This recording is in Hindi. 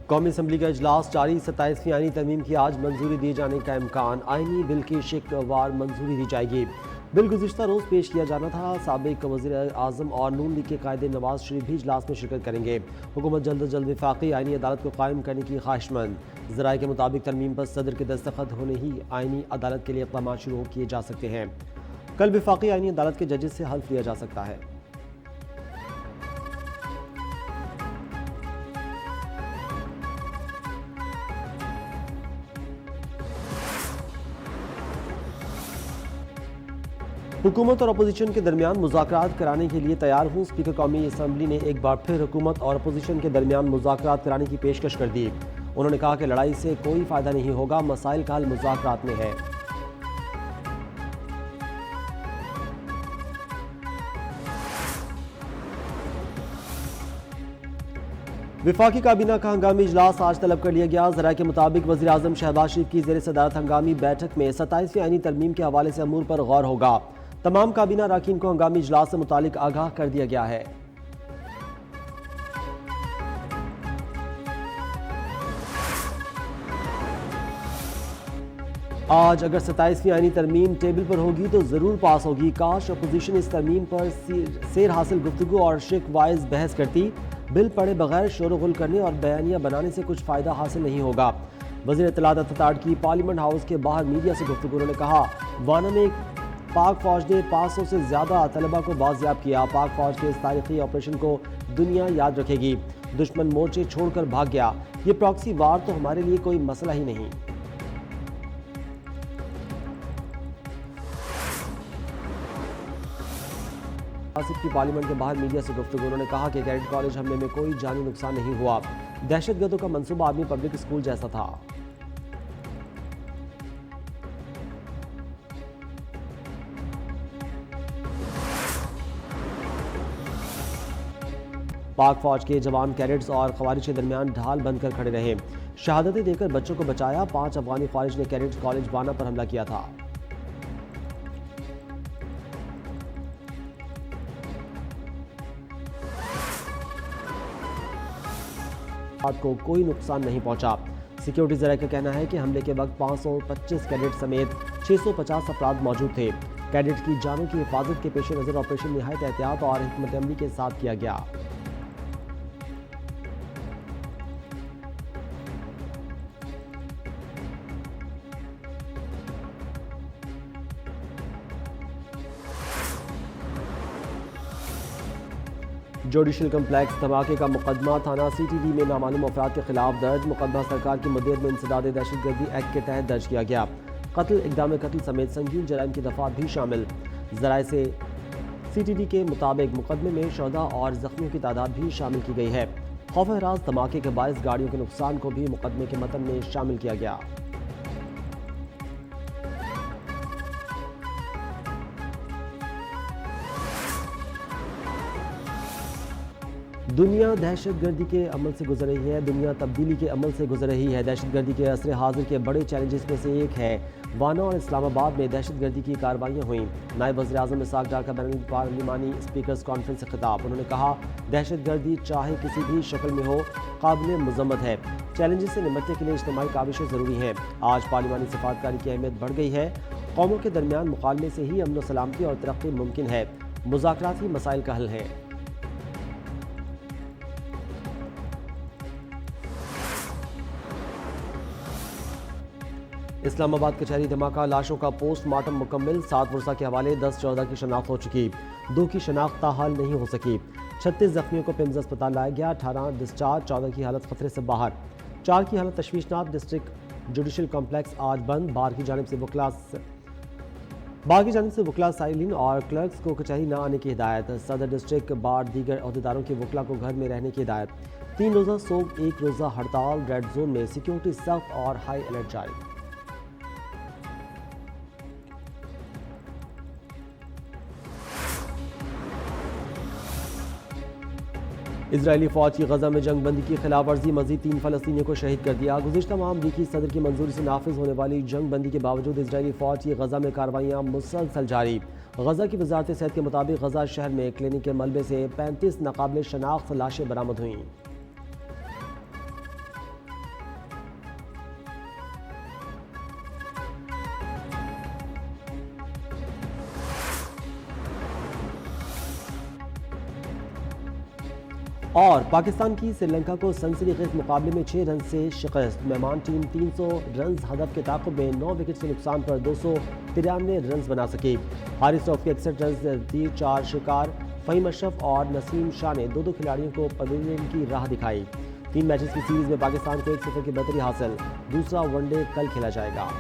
कौमी असम्बली का इजलास जारी। 27वीं आईनी तरमीम की आज मंजूरी दिए जाने का इम्कान। आईनी बिल की शिकवार मंजूरी दी जाएगी। बिल गुज़िश्ता रोज़ पेश किया जाना था। साबिक वज़ीर आज़म और नून लीग के कायदे नवाज शरीफ भी इजलास में शिरकत करेंगे। हुकूमत जल्द अज जल्द वफाकी आईनी अदालत को कायम करने की ख्वाहिशमंद। ज़राए के मुताबिक तरमीम पर सदर के दस्तखत होने ही आईनी अदालत के लिए इक़दाम शुरू किए जा सकते हैं। कल वफाकी आईनी अदालत के जजेस से हल्फ लिया जा सकता है। हुकूमत और अपोजिशन के दरमियान मुज़ाकरात कराने के लिए तैयार हूँ। स्पीकर कौमी असम्बली ने एक बार फिर हुकूमत और अपोजिशन के दरमियान मुज़ाकरात कराने की पेशकश कर दी। उन्होंने कहा कि लड़ाई से कोई फ़ायदा नहीं होगा, मसाइल का हल मुज़ाकरात में है। विफाकी काबीना का हंगामी इजलास आज तलब कर लिया गया। ज़राए के मुताबिक वज़ीर आज़म शहबाज शरीफ की ज़ेर सदारत हंगामी बैठक में 27वीं आईनी तरमीम के हवाले से अमूर पर गौर होगा। तमाम काबीना अरकान को हंगामी इजलास से मुतालिक आगाह कर दिया गया है। आज अगर 27वीं आईनी तरमीम टेबल पर होगी तो ज़रूर पास होगी। काश अपोजिशन इस तरमीम पर सेर हासिल गुफ्तगू और शिक वाइज बहस करती। बिल पढ़े बगैर शोरगुल करने और बयानिया बनाने से कुछ फ़ायदा हासिल नहीं होगा। वज़ीर इत्तलात अत्ताताड़ की पार्लियामेंट हाउस के बाहर मीडिया से गुफ्तगू। उन्होंने कहा, वाना में पाक फ़ौज ने 500 से ज़्यादा तलबा को बाजियाब किया। पाक फ़ौज के इस तारीखी ऑपरेशन को दुनिया याद रखेगी। दुश्मन मोर्चे छोड़कर भाग गया। ये प्रॉक्सी वार तो हमारे लिए कोई मसला ही नहीं। की पार्लियामेंट के बाहर मीडिया से गुफ्तगू। उन्होंने कहा कि कैडेट कॉलेज हमले में कोई जानी नुकसान नहीं हुआ। दहशतगर्दों का मंसूबा आर्मी पब्लिक स्कूल जैसा था। पाक फौज के जवान कैडेट्स और खवारिज के दरमियान ढाल बनकर खड़े रहे। शहादतें देकर बच्चों को बचाया। 5 अफगानी खवारिज ने कैडेट्स कॉलेज वाना पर हमला किया था। को कोई नुकसान नहीं पहुंचा। सिक्योरिटी ज़राए का कहना है कि हमले के वक्त 525 कैडेट समेत 650 अफराद मौजूद थे। कैडेट की जानों की हिफाजत के पेश नज़र ऑपरेशन निहायत एहतियात और हिकमत अमली के साथ किया गया। जुडिशल कम्प्लेक्स धमाके का मुकदमा थाना CTD में नामालूम अफराद के खिलाफ दर्ज। मुकदमा सरकार की मुद्दत में इंसदाद दहशतगर्दी एक्ट के तहत दर्ज किया गया। कत्ल, इक़दाम कत्ल समेत संगीन जराइम की दफात भी शामिल। ज़राए से CTD के मुताबिक मुकदमे में शहदा और जख्मियों की तादाद भी शामिल की गई है। खौफ हरास धमाके के बायस गाड़ियों के नुकसान को भी मुकदमे के मतन में शामिल किया गया। दुनिया दहशतगर्दी के अमल से गुजर रही है। दुनिया तब्दीली के अमल से गुजर रही है। दहशतगर्दी के असर हाजिर के बड़े चैलेंजेस में से एक है। वाना और इस्लामाबाद में दहशतगर्दी की कार्रवाइयाँ हुई। नायब वज़ीर आज़म इसाक डार का बैनुल पार्लिमानी स्पीकर्स कॉन्फ्रेंस से खिताब। उन्होंने कहा, दहशतगर्दी चाहे किसी भी शक्ल में हो काबिल मज़म्मत है। चैलेंजेस से निपटने के लिए इज्तिमाई काविशें ज़रूरी हैं। आज पार्लिमानी सफारतकारी की अहमियत बढ़ गई है। कौमों के दरमियान मुकालमे से ही अमन व सलामती और तरक्की मुमकिन है। मुज़ाकरात ही मसाइल का हल है। इस्लामाबाद कचहरी धमाका, लाशों का पोस्टमार्टम मुकम्मल। 7 मुर्सा के हवाले 10-14 की शनाख्त हो चुकी। 2 की शनाख्त ताहाल नहीं हो सकी। 36 जख्मियों को पिम्स अस्पताल लाया गया। 18 डिस्चार्ज, 14 की हालत खतरे से बाहर, 4 की हालत तशवीशनाक। डिस्ट्रिक्ट जुडिशल कॉम्प्लेक्स आज बंद। बार की जानिब से वकला साइलिन और क्लर्क्स को कचहरी न आने की हिदायत। सदर डिस्ट्रिक्ट बार दीगर अहदेदारों के वकला को घर में रहने की हिदायत। 3 रोज़ा सोग 1 रोज़ा हड़ताल। रेड जोन में सिक्योरिटी सख्त और हाई अलर्ट जारी। इजरायली फौज की गजा में जंग बंदी की खिलाफ वर्जी, मजीद 3 फलस्तीनियों को शहीद कर दिया। गुज़िश्ता माह अमरीकी सदर की मंजूरी से नाफिज होने वाली जंग बंदी के बावजूद इजरायली फौज की गजा में कार्रवाइयाँ मुसलसल जारी। गजा की वजारत सेहत के मुताबिक गजा शहर में क्लिनिक के मलबे से 35 नाकाबिल शनाख्त लाशें बरामद हुई। और पाकिस्तान की श्रीलंका को सनसनीखेज मुकाबले में 6 रन से शिकस्त। मेहमान टीम 300 रन हदफ के ताक़ुब में 9 विकेट के नुकसान पर 293 रन बना सके। हारिस रऊफ के 61 रन दिए 4 शिकार। फ़हीम अशरफ और नसीम शाह ने 2-2 खिलाड़ियों को पवेलियन की राह दिखाई। 3 मैचेस की सीरीज में पाकिस्तान को 1-0 की बढ़तरी हासिल। दूसरा वनडे कल खेला जाएगा।